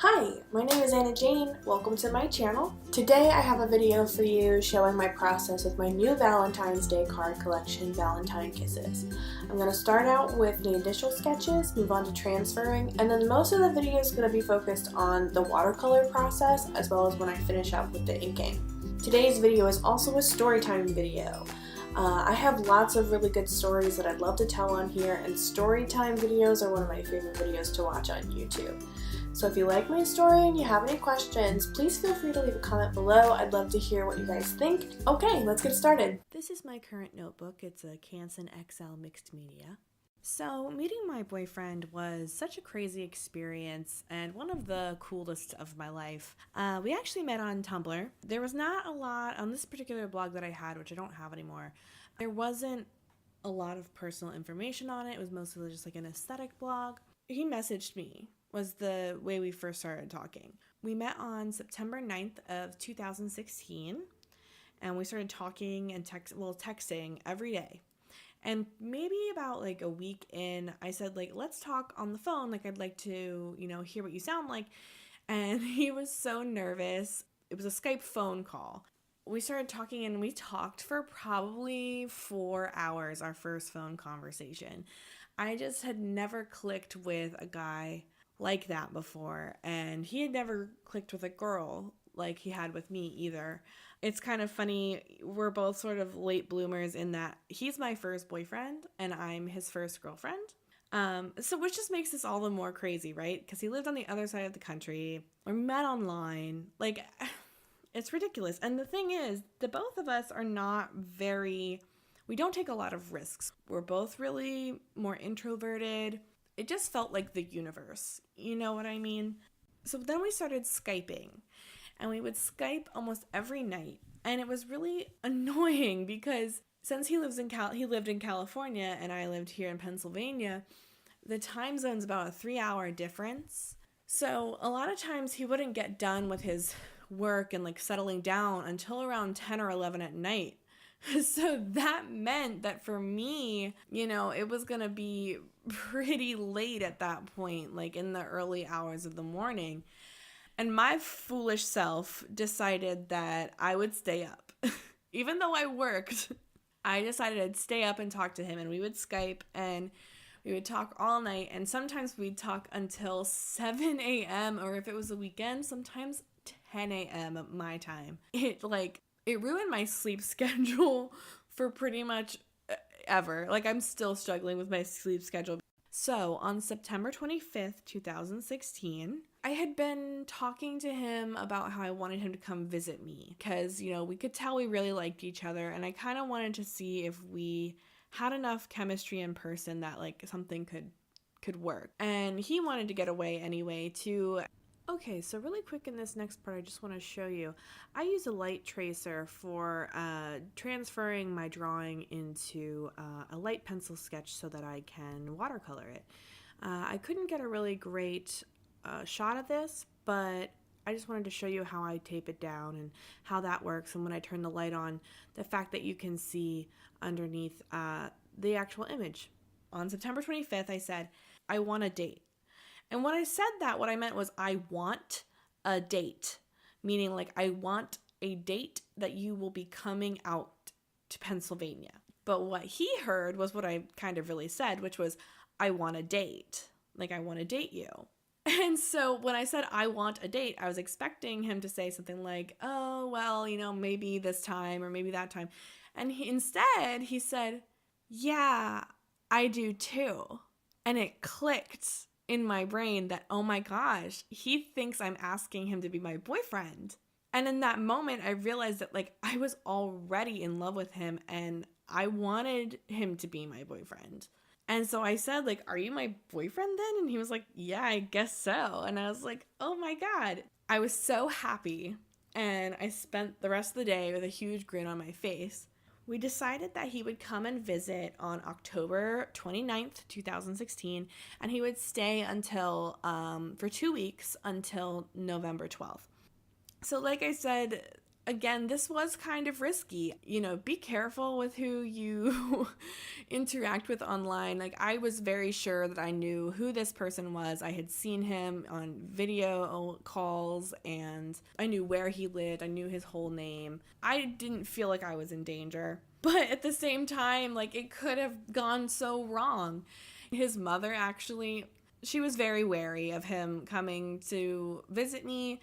Hi, my name is Anna Jane. Welcome to my channel. Today I have a video for you showing my process with my new Valentine's Day card collection, Valentine Kisses. I'm going to start out with the initial sketches, move on to transferring, and then most of the video is going to be focused on the watercolor process as well as when I finish up with the inking. Today's video is also a story time video. I have lots of really good stories that I'd love to tell on here, and story time videos are one of my favorite videos to watch on YouTube. So if you like my story and you have any questions, please feel free to leave a comment below. I'd love to hear what you guys think. Okay, let's get started. This is my current notebook. It's a Canson XL mixed media. So meeting my boyfriend was such a crazy experience and one of the coolest of my life. We actually met on Tumblr. There was not a lot on this particular blog that I had, which I don't have anymore. There wasn't a lot of personal information on it. It was mostly just like an aesthetic blog. He messaged me, was the way we first started talking. We met on September 9th of 2016, and we started talking and texting every day. And maybe about like a week in, I said, like, let's talk on the phone. Like, I'd like to, hear what you sound like. And he was so nervous. It was a Skype phone call. We started talking and we talked for probably 4 hours, our first phone conversation. I just had never clicked with a guy like that before, and he had never clicked with a girl like he had with me either. It's kind of funny, we're both sort of late bloomers in that he's my first boyfriend and I'm his first girlfriend. So which just makes this all the more crazy, right? Because he lived on the other side of the country. We met online. Like, it's ridiculous. And the thing is, the both of us are not we don't take a lot of risks. We're both really more introverted. It just felt like the universe. You know what I mean? So then we started Skyping. And we would Skype almost every night. And it was really annoying because since he lived in California and I lived here in Pennsylvania, the time zone's about a 3-hour difference. So a lot of times he wouldn't get done with his work and like settling down until around 10 or 11 at night. So that meant that for me, it was going to be pretty late at that point, like in the early hours of the morning. And my foolish self decided that I would stay up. Even though I worked, I decided I'd stay up and talk to him, and we would Skype and we would talk all night. And sometimes we'd talk until 7 a.m. or if it was a weekend, sometimes 10 a.m. at my time. It ruined my sleep schedule for pretty much ever. Like, I'm still struggling with my sleep schedule. So on September 25th, 2016, I had been talking to him about how I wanted him to come visit me because, we could tell we really liked each other, and I kind of wanted to see if we had enough chemistry in person that like something could work. And he wanted to get away anyway too. Okay, so really quick in this next part, I just want to show you. I use a light tracer for transferring my drawing into a light pencil sketch so that I can watercolor it. I couldn't get a really great shot of this, but I just wanted to show you how I tape it down and how that works. And when I turn the light on, the fact that you can see underneath the actual image. On September 25th, I said, I want a date. And when I said that, what I meant was I want a date, meaning like I want a date that you will be coming out to Pennsylvania. But what he heard was what I kind of really said, which was I want a date, like I want to date you. And so when I said I want a date, I was expecting him to say something like, oh, well, maybe this time or maybe that time. And instead he said, yeah, I do too. And it clicked in my brain that, oh my gosh, he thinks I'm asking him to be my boyfriend. And in that moment, I realized that like I was already in love with him and I wanted him to be my boyfriend. And so I said, like, are you my boyfriend then? And he was like, yeah, I guess so. And I was like, oh my God. I was so happy. And I spent the rest of the day with a huge grin on my face. We decided that he would come and visit on October 29th, 2016, and he would stay until, for 2 weeks until November 12th. So like I said, again, this was kind of risky. You know, be careful with who you interact with online. Like, I was very sure that I knew who this person was. I had seen him on video calls and I knew where he lived. I knew his whole name. I didn't feel like I was in danger. But at the same time, like, it could have gone so wrong. His mother actually, she was very wary of him coming to visit me.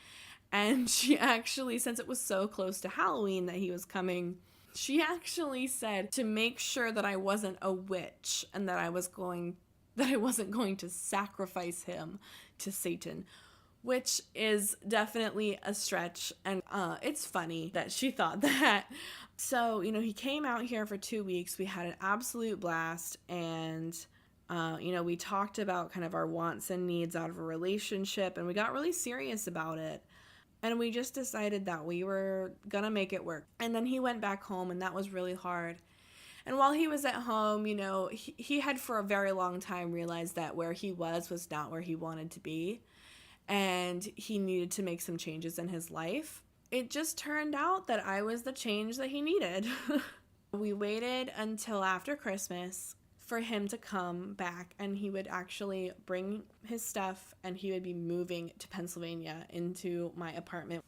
And she actually, since it was so close to Halloween that he was coming, she actually said to make sure that I wasn't a witch and that I wasn't going to sacrifice him to Satan, which is definitely a stretch. And it's funny that she thought that. So, you know, he came out here for 2 weeks. We had an absolute blast. And, you know, we talked about kind of our wants and needs out of a relationship. And we got really serious about it. And we just decided that we were gonna make it work. And then he went back home, and that was really hard. And while he was at home, you know, he had for a very long time realized that where he was not where he wanted to be. And he needed to make some changes in his life. It just turned out that I was the change that he needed. We waited until after Christmas for him to come back, and he would actually bring his stuff and he would be moving to Pennsylvania into my apartment.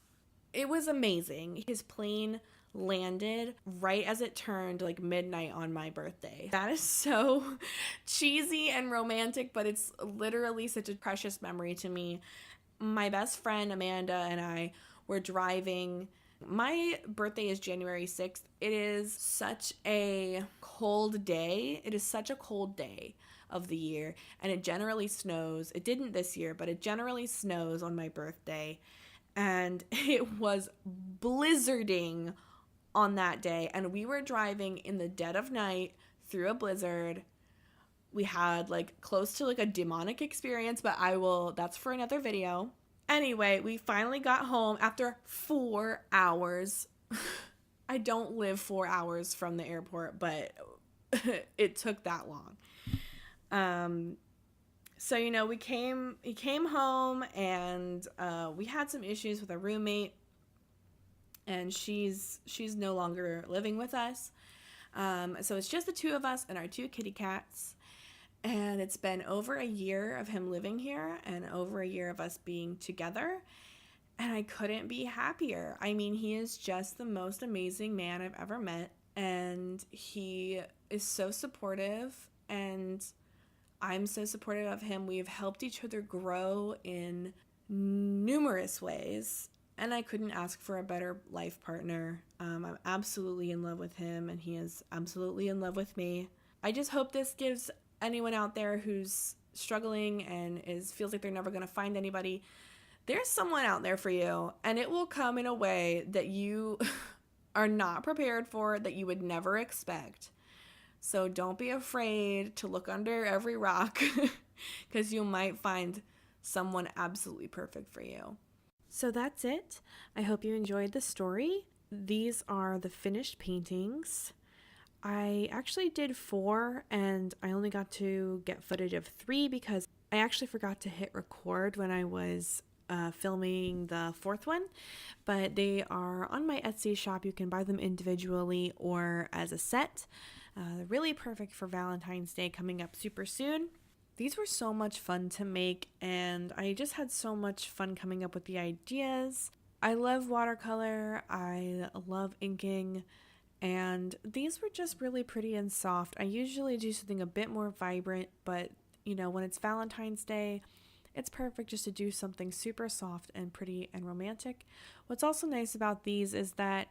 It was amazing. His plane landed right as it turned like midnight on my birthday. That is so cheesy and romantic, but it's literally such a precious memory to me. My best friend Amanda and I were driving. My birthday is January 6th. It is such a cold day. It is such a cold day of the year, and it generally snows. It didn't this year, but it generally snows on my birthday, and it was blizzarding on that day, and we were driving in the dead of night through a blizzard. We had like close to like a demonic experience, but that's for another video. Anyway, we finally got home after 4 hours. I don't live 4 hours from the airport, but it took that long. So, you know, he came home, and we had some issues with a roommate, and she's no longer living with us. So it's just the two of us and our 2 kitty cats. And it's been over a year of him living here and over a year of us being together. And I couldn't be happier. I mean, he is just the most amazing man I've ever met. And he is so supportive. And I'm so supportive of him. We've helped each other grow in numerous ways. And I couldn't ask for a better life partner. I'm absolutely in love with him. And he is absolutely in love with me. I just hope this gives anyone out there who's struggling and feels like they're never going to find anybody, there's someone out there for you, and it will come in a way that you are not prepared for, that you would never expect. So don't be afraid to look under every rock, because you might find someone absolutely perfect for you. So that's it. I hope you enjoyed the story. These are the finished paintings. I actually did 4, and I only got to get footage of 3 because I actually forgot to hit record when I was filming the 4th one. But they are on my Etsy shop. You can buy them individually or as a set. They're really perfect for Valentine's Day coming up super soon. These were so much fun to make, and I just had so much fun coming up with the ideas. I love watercolor. I love inking. And these were just really pretty and soft. I usually do something a bit more vibrant, but you know, when it's Valentine's Day, it's perfect just to do something super soft and pretty and romantic. What's also nice about these is that,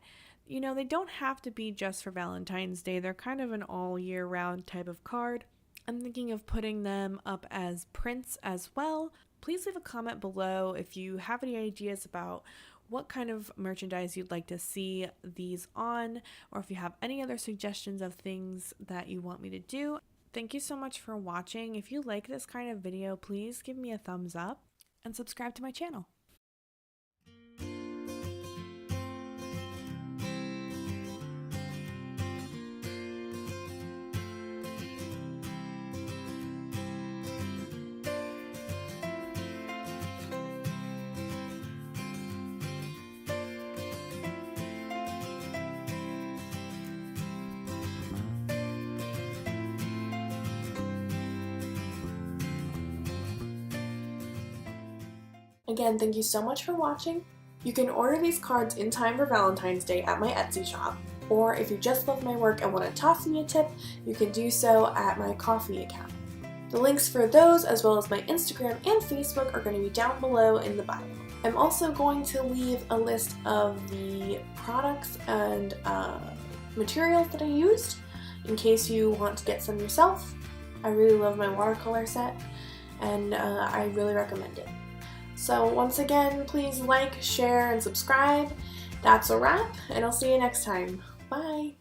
you know, they don't have to be just for Valentine's Day. They're kind of an all year round type of card. I'm thinking of putting them up as prints as well. Please leave a comment below if you have any ideas about what kind of merchandise you'd like to see these on, or if you have any other suggestions of things that you want me to do. Thank you so much for watching. If you like this kind of video, please give me a thumbs up and subscribe to my channel. Again, thank you so much for watching. You can order these cards in time for Valentine's Day at my Etsy shop, or if you just love my work and want to toss me a tip, you can do so at my Ko-fi account. The links for those, as well as my Instagram and Facebook, are going to be down below in the bio. I'm also going to leave a list of the products and materials that I used in case you want to get some yourself. I really love my watercolor set, and I really recommend it. So once again, please like, share, and subscribe. That's a wrap, and I'll see you next time. Bye!